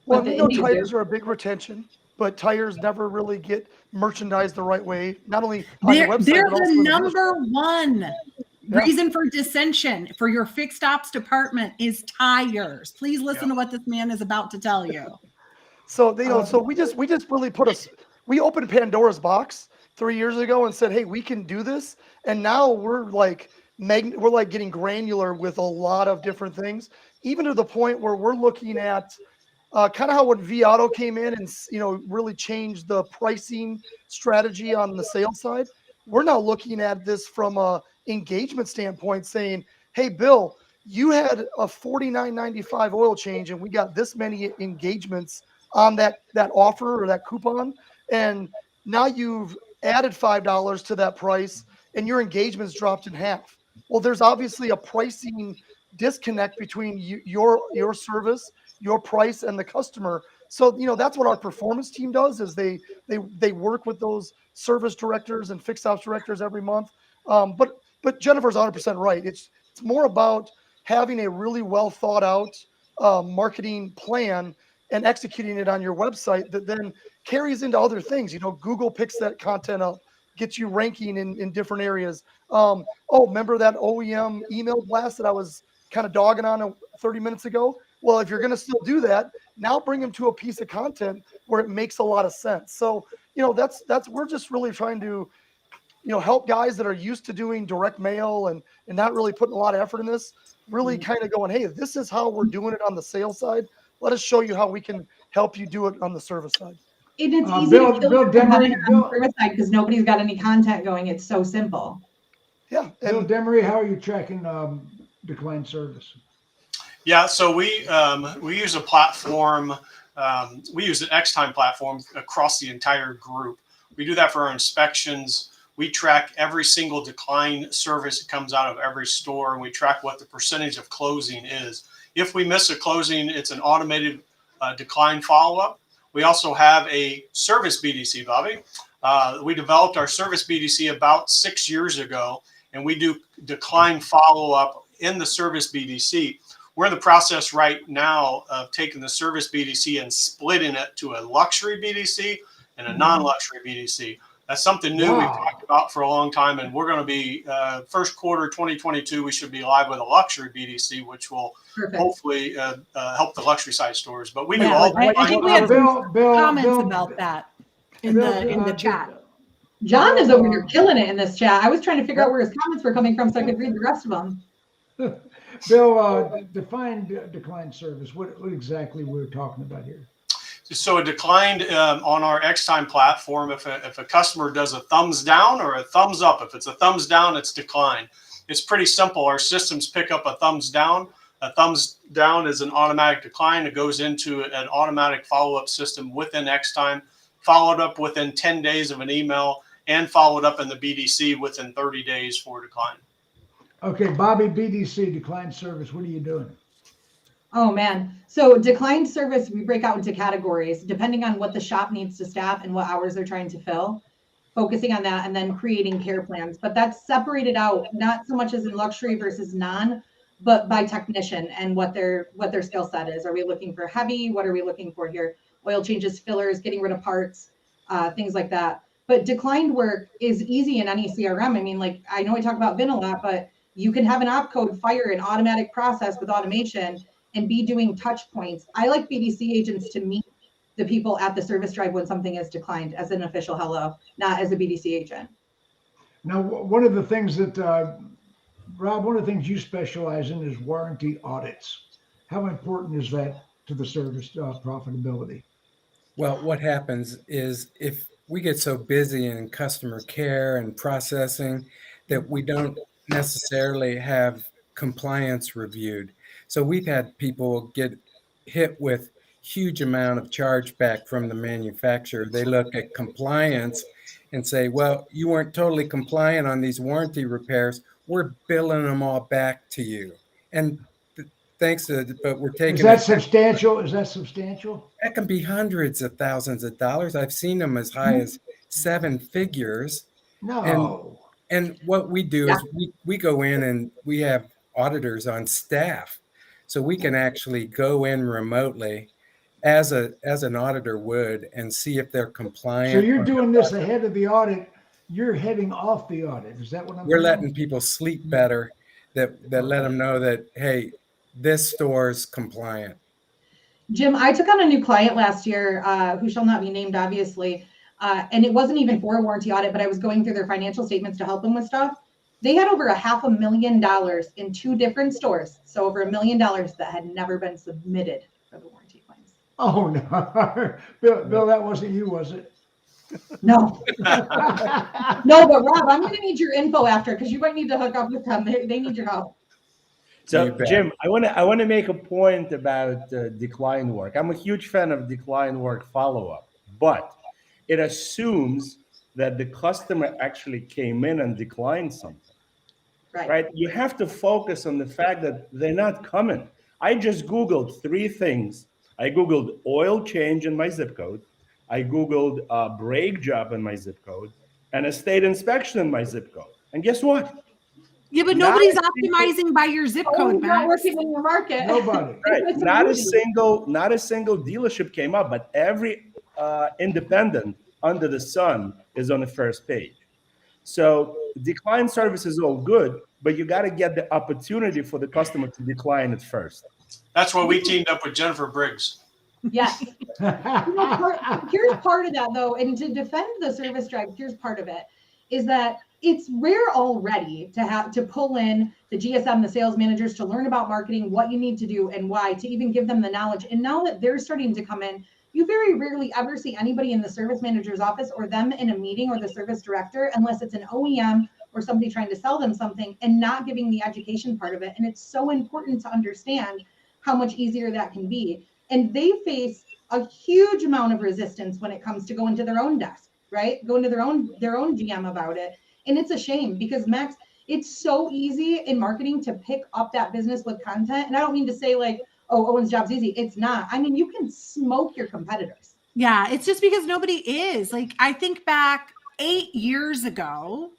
Well, we know tires are a big retention, but tires never really get merchandised the right way. Not only on your website, they're but also the number one reason for dissension for your fixed ops department is tires. Please listen to what this man is about to tell you. So we just really we opened Pandora's box 3 years ago and said, hey, we can do this, and now we're like getting granular with a lot of different things, even to the point where we're looking at kind of how when vAuto came in and really changed the pricing strategy on the sales side. We're now looking at this from a engagement standpoint, saying, hey, Bill, you had a $49.95 oil change and we got this many engagements on that offer or that coupon, and now you've added $5 to that price and your engagements dropped in half. Well, there's obviously a pricing disconnect between your service, your price, and the customer. So that's what our performance team does, is they work with those service directors and fixed ops directors every month. But Jennifer's 100% right. It's more about having a really well thought out marketing plan and executing it on your website that then carries into other things. Google picks that content up, gets you ranking in different areas. Remember that OEM email blast that I was kind of dogging on 30 minutes ago? Well, if you're going to still do that, now bring them to a piece of content where it makes a lot of sense. So, we're just really trying to, help guys that are used to doing direct mail and not really putting a lot of effort in this, really kind of going, hey, this is how we're doing it on the sales side. Let us show you how we can help you do it on the service side. And it's easy to kill your competitor on the service side because nobody's got any content going. It's so simple. Yeah. Bill Demery, how are you tracking decline service? Yeah, so we use a platform. We use an X-Time platform across the entire group. We do that for our inspections. We track every single decline service that comes out of every store, and we track what the percentage of closing is. If we miss a closing, it's an automated decline follow-up. We also have a service BDC, Bobby. We developed our service BDC about 6 years ago, and we do decline follow-up in the service BDC. We're in the process right now of taking the service BDC and splitting it to a luxury BDC and a non-luxury BDC. That's something new we've talked about for a long time, and we're going to be first quarter 2022. We should be live with a luxury BDC, which will hopefully help the luxury side stores. But we do all. I think we had some comments about that in the chat. John is over here killing it in this chat. I was trying to figure out where his comments were coming from so I could read the rest of them. Bill, define decline service. What exactly we're talking about here? So a declined on our X-Time platform, if a customer does a thumbs down or a thumbs up, if it's a thumbs down, it's declined. It's pretty simple. Our systems pick up a thumbs down. A thumbs down is an automatic decline. It goes into an automatic follow-up system within X-Time, followed up within 10 days of an email, and followed up in the BDC within 30 days for decline. Okay, Bobby, BDC, decline service, what are you doing? Oh man. So declined service, we break out into categories depending on what the shop needs to staff and what hours they're trying to fill, focusing on that and then creating care plans. But that's separated out, not so much as in luxury versus non, but by technician and what their skill set is. Are we looking for heavy? What are we looking for here? Oil changes, fillers, getting rid of parts, things like that. But declined work is easy in any CRM. I mean, like, I know we talk about VIN a lot, but you can have an opcode fire an automatic process with automation and be doing touch points. I like BDC agents to meet the people at the service drive when something is declined as an official hello, not as a BDC agent. Now, one of the things that, Rob, one of the things you specialize in is warranty audits. How important is that to the service profitability? Well, what happens is if we get so busy in customer care and processing that we don't necessarily have compliance reviewed. So we've had people get hit with huge amount of chargeback from the manufacturer. They look at compliance and say, well, you weren't totally compliant on these warranty repairs. We're billing them all back to you. And thanks to, but we're taking. Is that substantial? Is that substantial? That can be hundreds of thousands of dollars. I've seen them as high as 7 figures. No. And what we do is we go in and we have auditors on staff. So we can actually go in remotely as an auditor would and see if they're compliant. So you're doing this ahead of the audit. You're heading off the audit. Is that what I'm We're doing? letting people sleep better that let them know that, hey, this store's compliant. Jim, I took on a new client last year who shall not be named, obviously. And it wasn't even for a warranty audit, but I was going through their financial statements to help them with stuff. They had over $500,000 in 2 different stores. So over $1 million that had never been submitted for the warranty claims. Oh, no. Bill, that wasn't you, was it? No. No, but Rob, I'm going to need your info after because you might need to hook up with them. They need your help. So, Jim, I want to make a point about decline work. I'm a huge fan of decline work follow-up, but it assumes that the customer actually came in and declined something. Right? You have to focus on the fact that they're not coming. I just Googled 3 things. I Googled oil change in my zip code. I Googled brake job in my zip code and a state inspection in my zip code. And guess what? Yeah, but nobody's optimizing by your zip code, not working in your market. Nobody. Right. Not a single dealership came up, but every independent under the sun is on the first page. So decline service is all good, but you got to get the opportunity for the customer to decline it first. That's why we teamed up with Jennifer Briggs. Yes. Here's part of that, though, and to defend the service drive, here's part of it, is that it's rare already to pull in the GSM, the sales managers, to learn about marketing, what you need to do and why, to even give them the knowledge. And now that they're starting to come in, you very rarely ever see anybody in the service manager's office or them in a meeting or the service director, unless it's an OEM or somebody trying to sell them something and not giving the education part of it. And it's so important to understand how much easier that can be. And they face a huge amount of resistance when it comes to going to their own desk, right? Going to their own GM about it. And it's a shame because Max, it's so easy in marketing to pick up that business with content. And I don't mean to say like, oh, Owen's job's easy. It's not. I mean, you can smoke your competitors. Yeah, it's just because nobody is. Like, I think back 8 years ago,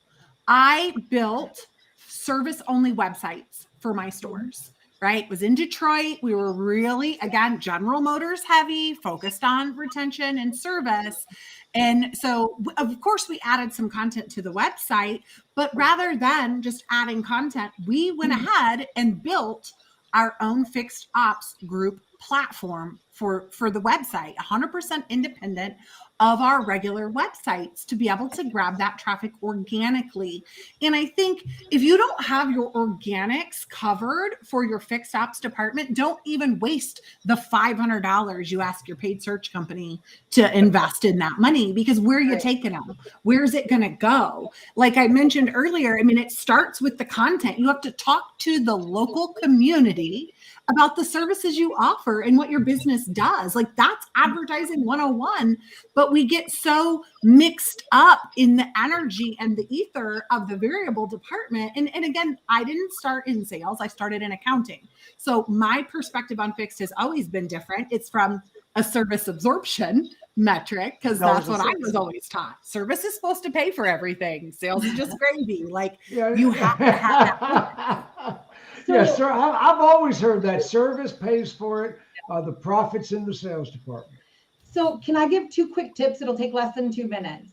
I built service-only websites for my stores, right? It was in Detroit. We were really, again, General Motors heavy, focused on retention and service. And so, of course, we added some content to the website, but rather than just adding content, we went ahead and built our own fixed ops group platform for the website, 100% independent of our regular websites, to be able to grab that traffic organically. And I think if you don't have your organics covered for your fixed ops department, don't even waste the $500 you ask your paid search company to invest in that money, because where are you taking them? Where's it going to go? Like I mentioned earlier, I mean, it starts with the content. You have to talk to the local community about the services you offer and what your business does. Like, that's advertising 101, but we get so mixed up in the energy and the ether of the variable department. And again, I didn't start in sales. I started in accounting. So my perspective on fixed has always been different. It's from a service absorption metric, because that's what I was always taught. Service is supposed to pay for everything. Sales is just gravy. Like, you have to have that. Yes, sir. I've always heard that service pays for it. The profits in the sales department. So can I give 2 quick tips? It'll take less than 2 minutes.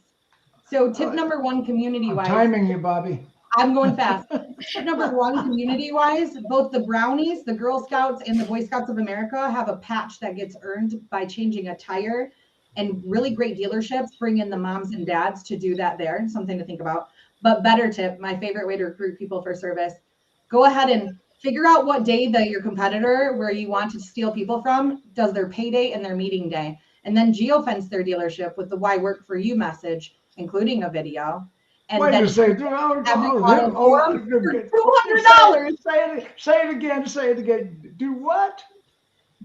So tip number 1, community-wise. Timing you, Bobby. I'm going fast. Tip number 1, community-wise, both the Brownies, the Girl Scouts, and the Boy Scouts of America have a patch that gets earned by changing a tire. And really great dealerships bring in the moms and dads to do that there. Something to think about. But better tip, my favorite way to recruit people for service, go ahead and figure out what day your competitor, where you want to steal people from, does their payday and their meeting day. And then geofence their dealership with the "Why Work For You" message, including a video. And Why then you say, $200. Say it again. Do what?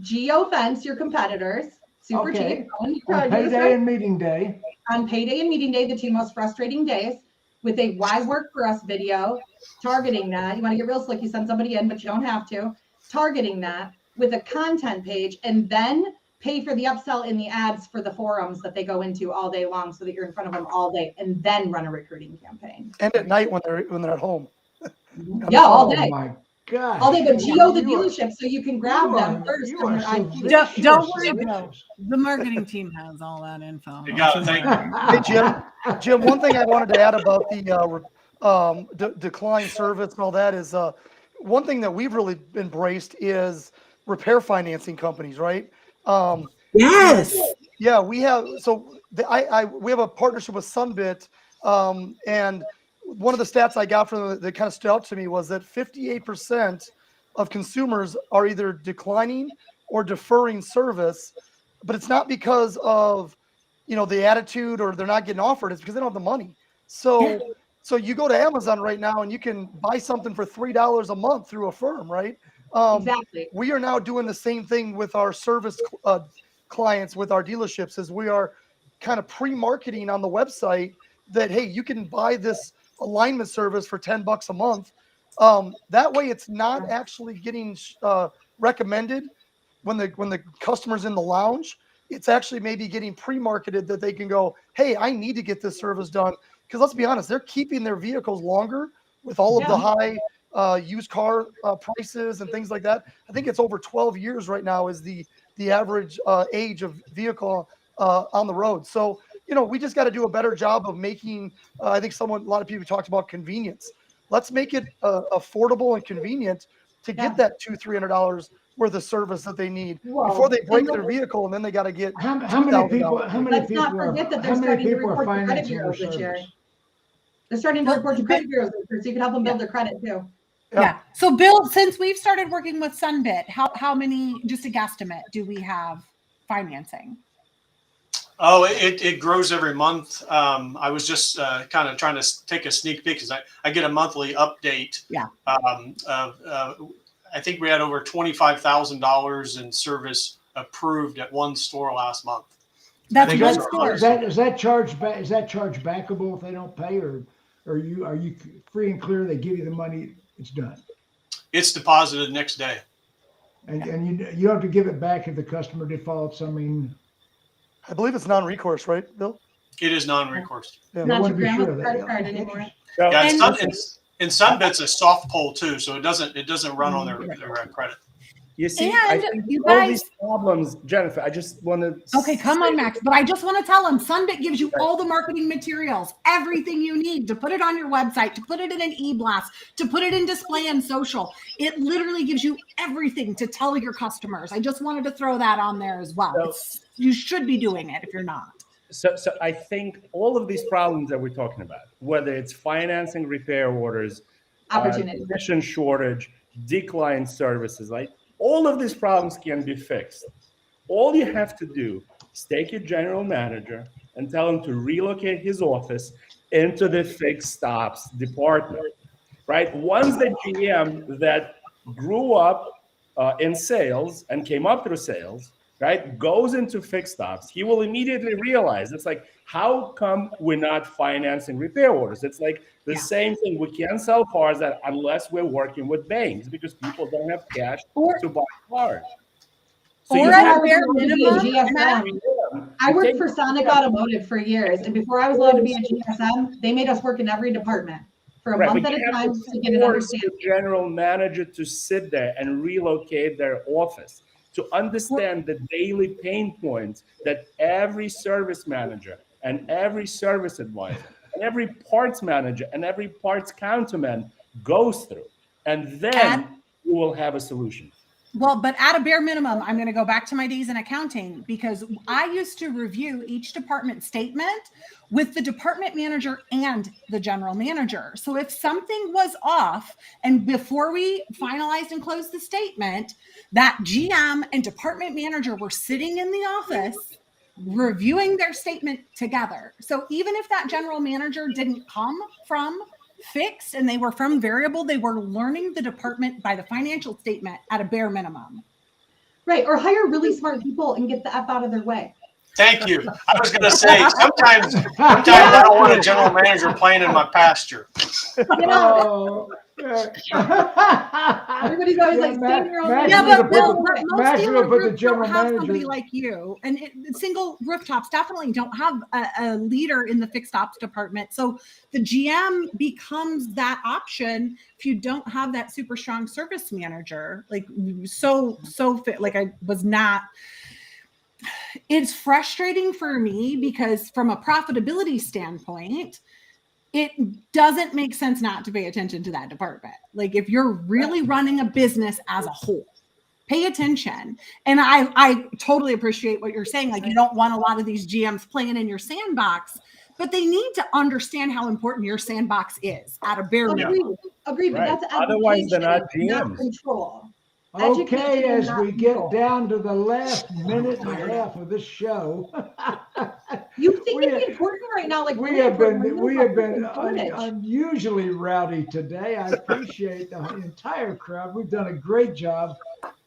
Geofence your competitors. Super cheap. On payday and meeting day. On payday and meeting day, the 2 most frustrating days, with a "Why Work For Us" video, targeting that. You want to get real slick, you send somebody in, but you don't have to. Targeting that with a content page, and then pay for the upsell in the ads for the forums that they go into all day long, so that you're in front of them all day, and then run a recruiting campaign. And at night when they're at home. Yeah, all day. Oh my God. All day, but geo the dealership so you can grab them first. Don't worry, Bill. The marketing team has all that info. You got it. Thank you. Hey, Jim, one thing I wanted to add about the decline service and all that is one thing that we've really embraced is repair financing companies, right? Yes. Yeah, we have. So we have a partnership with Sunbit, and one of the stats I got from them that kind of stood out to me was that 58% of consumers are either declining or deferring service, but it's not because of the attitude or they're not getting offered. It's because they don't have the money. So you go to Amazon right now and you can buy something for $3 a month through a firm, right? Exactly. We are now doing the same thing with our service clients, with our dealerships, as we are kind of pre-marketing on the website that, hey, you can buy this alignment service for $10 a month. That way it's not actually getting recommended when the customer's in the lounge. It's actually maybe getting pre-marketed that they can go, hey, I need to get this service done. Because let's be honest, they're keeping their vehicles longer with all of the high used car prices and things like that. I think it's over 12 years right now is the average age of vehicle on the road. So, we just got to do a better job of making, I think a lot of people talked about convenience. Let's make it affordable and convenient to get that $200-$300 worth of service that they need before they break their vehicle, and then they got to get how many people? Let's not forget that they're starting to report to credit bureaus this year. They're starting to report to credit bureaus, so you can help them build their credit too. Yeah. So, Bill, since we've started working with Sunbit, how many, just a guesstimate, do we have financing? Oh, it grows every month. I was just kind of trying to take a sneak peek because I get a monthly update. Yeah. I think we had over $25,000 in service approved at one store last month. That's I think one it's- store. Is that charge back? Is that charge backable if they don't pay, or are you free and clear? They give you the money, it's done, It's deposited next day. and you don't have to give it back if the customer defaults. I mean, I believe it's non-recourse, right, Bill? It is non-recourse. Yeah. I Not want your to be sure grandma's of that. credit card anymore. So, Yeah, And- in some bits a soft pull too, so it doesn't run on their credit. you see, And I think you all guys- these problems, Jennifer, I just want to. Okay, come on, Max. But I just want to tell them Sunbit gives you all the marketing materials, everything you need to put it on your website, to put it in an e-blast, to put it in display and social. It literally gives you everything to tell your customers. I just wanted to throw that on there as well. You should be doing it if you're not. So I think all of these problems that we're talking about, whether it's financing repair orders, Opportunity. commission shortage, decline services, like all of these problems can be fixed. All you have to do is take your general manager and tell him to relocate his office into the fixed stops department, right? Once the GM that grew up in sales and came up through sales, right, goes into fixed stops, he will immediately realize it's like, how come we're not financing repair orders? It's like the same thing. We can't sell cars unless we're working with banks because people don't have cash to buy cars. So Or you at have a bare to be a minimum, Matt, GSM. I worked for Sonic Automotive for years, and before I was allowed to be a GSM, they made us work in every department for a Right, month but at you a have time to to get an force understanding. the general manager to sit there and relocate their office, to understand the daily pain points that every service manager and every service advisor and every parts manager and every parts counterman goes through. And then you will have a solution. well, but at a bare minimum, I'm going to go back to my days in accounting because I used to review each department statement with the department manager and the general manager. So if something was off, and before we finalized and closed the statement, that GM and department manager were sitting in the office reviewing their statement together. So even if that general manager didn't come from fixed and they were from variable, they were learning the department by the financial statement at a bare minimum. Right, or hire really smart people and get the F out of their way. Thank you. I was going to say sometimes I don't want a general manager playing in my pasture. You know, everybody's always like, stay in your own lane. Yeah, but Bill, Right. most Max dealer will put the groups general don't have manager- somebody like you, and single rooftops definitely don't have a leader in the fixed ops department. So the GM becomes that option if you don't have that super strong service manager. Like so fit. Like I was not. It's frustrating for me because from a profitability standpoint, it doesn't make sense not to pay attention to that department. Like if you're really running a business as a whole, pay attention. And I totally appreciate what you're saying. Like you don't want a lot of these GMs playing in your sandbox, but they need to understand how important your sandbox is at a bare minimum. Agreed, but Right. that's Otherwise, they're not education, not GMs. control. Okay, Education, as not we get control. down to the last minute and a half of this show, You think We- it's important right now? Like we really have been important. we have been Shortage. unusually rowdy today. I appreciate the entire crowd. We've done a great job.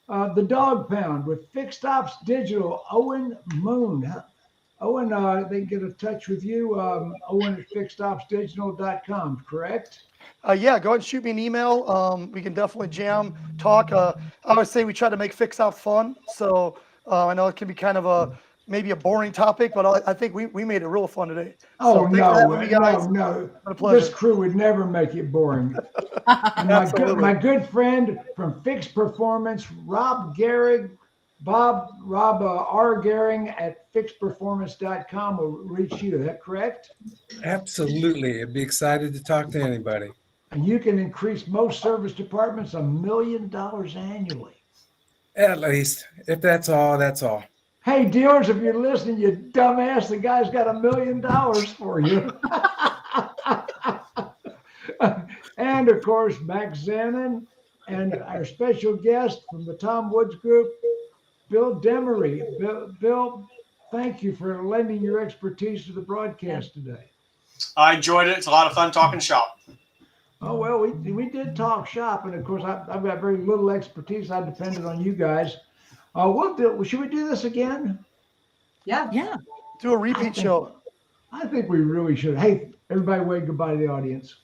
The Dawg Pound with Fixed Ops Digital, Owen Moon. Owen, they can get in touch with you. Owen at fixedopsdigital.com, correct? Yeah, go ahead and shoot me an email. We can definitely jam, talk. I always say we try to make fix out fun. So I know it can be kind of maybe a boring topic, but I think we made it real fun today. Oh, so thanks for having me, guys. no. Been a pleasure. This crew would never make it boring. And Absolutely. my good friend from Fixed Performance, Rob Gehring, Rob R. Gehring at fixedperformance.com will reach you. Is that correct? Absolutely. I'd be excited to talk to anybody. And you can increase most service departments $1 million annually. At least. If that's all, that's all. Hey, dealers, if you're listening, you dumbass, the guy's got $1 million for you. And of course, Max Zanin and our special guest from the Tom Woods Group, Bill Demery. Bill, thank you for lending your expertise to the broadcast today. I enjoyed it. It's a lot of fun talking shop. Oh, well, we did talk shop, and of course, I've got very little expertise. I depended on you guys. Should we do this again? Yeah. Do a repeat show. I think we really should. Hey, everybody, wave goodbye to the audience.